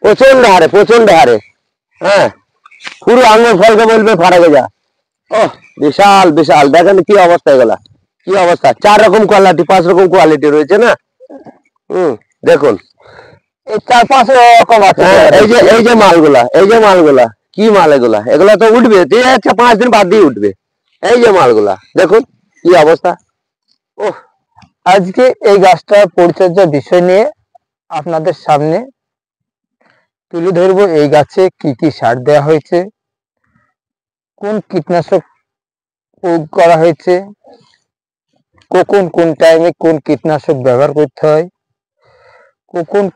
প্রচন্ড হারে। হ্যাঁ, পুরো আঙুর ফলকে বলবে ফারাকে যা। ও বিশাল বিশাল, দেখেন কি অবস্থা, এগুলা কি অবস্থা। 4 রকম কোয়ালিটি 5 রকম কোয়ালিটি রয়েছে না। দেখুন এই 4-5 রকম আছে। এই যে মালগুলা কি মাল, এগুলা তো উঠবে 5 দিন বাদ দিয়ে উঠবে। এই যে মালগুলা দেখুন কি অবস্থা। ও, আজকে এই গাছটার পরিচর্যার বিষয় নিয়ে আপনাদের সামনে তুলে ধরবো। এই গাছে কি কি সার দেওয়া হয়েছে, কোন কীটনাশক প্রয়োগ করা হয়েছে, কোন টাইমে কোন কীটনাশক ব্যবহার করতে হয়,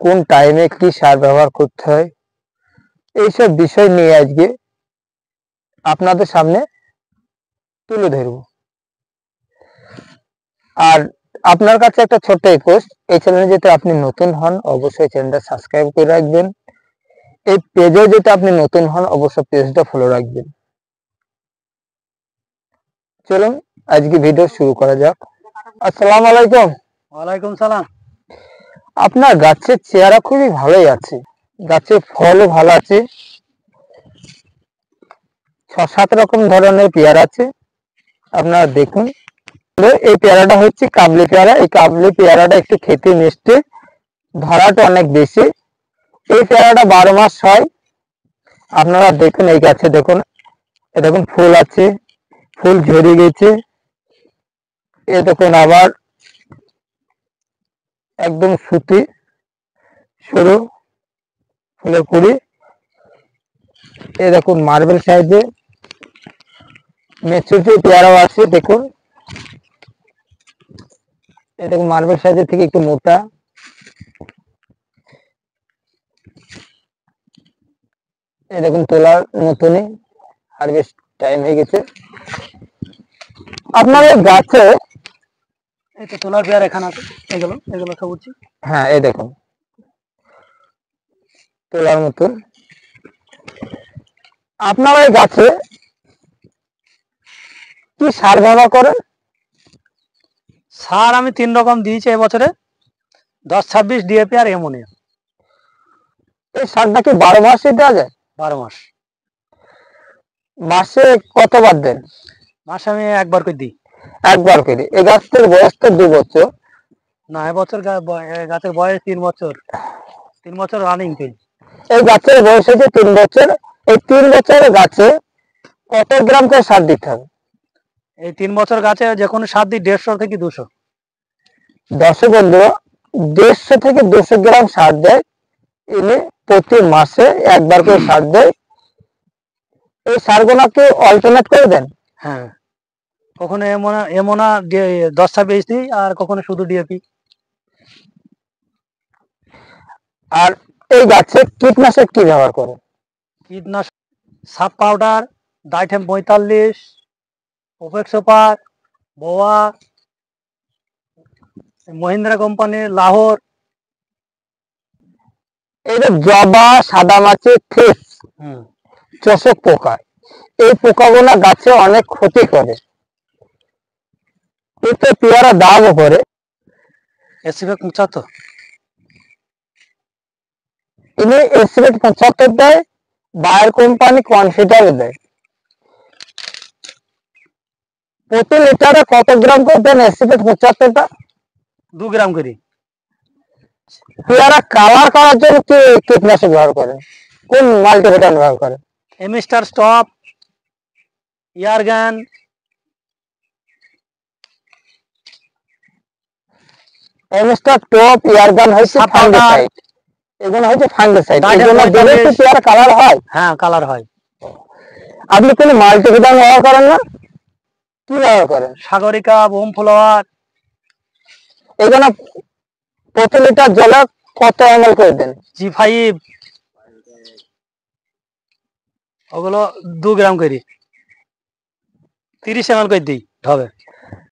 কোন টাইমে কি সার ব্যবহার করতে হয়, এইসব বিষয় নিয়ে আজকে আপনাদের সামনে তুলে ধরব। আর আপনার কাছে একটা ছোট্ট রিকোয়েস্ট, এই চ্যানেলে যদি আপনি নতুন হন অবশ্যই চ্যানেলটা সাবস্ক্রাইব করে রাখবেন। এই পেজে যদি আপনি নতুন হন অবশ্যই পেজটা ফলো রাখবেন। চলুন আজকে ভিডিও শুরু করা যাক। আসসালামু আলাইকুম। ওয়ালাইকুম সালাম। আপনার গাছের চেহারা খুবই ভালোই আছে, গাছের ফলও ভালো আছে, 6-7 রকম ধরনের পেয়ারা আছে। আপনারা দেখুন, এই পেয়ারাটা হচ্ছে কাবলি পেয়ারা। এই কাবলি পেয়ারাটা একটু খেতে মিষ্টি, ধরাটা অনেক বেশি। এই পেয়ারাটা 12 মাস হয়। আপনারা দেখুন এই গাছে দেখুন, দেখুন ফুল আছে, ফুল ঝরে গেছে। এ দেখুন আবার একদম সুতি সরু ফুলের কুড়ি। এ দেখুন মার্বেল সাইজে মেচুরিটি পেয়ারাও আছে। দেখুন এ দেখুন মার্বেল সাইজের থেকে একটু মোটা। এ দেখুন তোলার মতনই, হারভেস্ট টাইম হয়ে গেছে। আপনার এই গাছে এই তো তোলার পেয়ার এখানে আছে, এগুলো সব উঠছে। হ্যাঁ, এই দেখুন তোলার মতন। আপনার এই গাছে কি সার ব্যবহার করেন? সার আমি 3 রকম দিয়েছি এবছরে, 10-26 ডিএপি আর অ্যামোনিয়া। এই সারটা কি 12 মাসে দেওয়া যায়? 12 মাস। মাসে কতবার দেন? মাসে আমি একবার করে দিই। একবার করে। এই গাছের বয়স তো 2 বছর। না, এবছর গাছের বয়স 3 বছর, 3 বছর রানিং তিন। এই গাছের বয়স হচ্ছে 3 বছর। এই 3 বছরের গাছে কত গ্রাম করে সার দিতে হবে? এই 3 বছর গাছে যে কোনো সার দিই 150 থেকে 200। দর্শক বন্ধু, 150 থেকে 200 গ্রাম সার দেয়। ইনি প্রতি মাসে একবার করে সার দেয়। এই সারগুলোকে অল্টারনেট করে দেন? হ্যাঁ, কখনো এমোনা 10-26 দিই, আর কখনো শুধু ডিএপি। আর এই গাছে কীটনাশক কি ব্যবহার করে? কীটনাশক সাপ পাউডার, ডাইথেম 45, ওপেক সুপার, বোয়া, মহিন্দ্রা কোম্পানির লাহোর। এই যে জবা, সাদা মাছি, ফিস, চোষক পোকা, এই পোকাগুলো গাছে অনেক ক্ষতি করে। এতে পেয়ারা দাগও করে। এসিফেক 75। ইনি এসিফেট 75 দেয়, বায়ার কোম্পানি কনফিডার দেয়। প্রতি লিটারে কত গ্রাম করে দেন এসিফেট 75টা? 2 গ্রাম করি। পেয়ারা কালার করার জন্য কি কীটনাশক ব্যবহার করেন? কোন মাল্টিভিটামিন ব্যবহার করেন? Amistar stop, air gun. Amistar top, air gun হচ্ছে ফাঙ্গিসাইড। এগুলো হচ্ছে ফাঙ্গিসাইড। এগুলো দিলে কি পেয়ারা কালার হয়? হ্যাঁ, কালার হয়। আপনি কোন মাল্টিভিটামিন ব্যবহার করেন না? কি ব্যবহার করেন? Sagarika, bomb flower. এগুলো প্রতি লিটার জলে কত ml করে দেন? G5, ওগুলো 2 গ্রাম করি, 30 ml করে দিই হবে।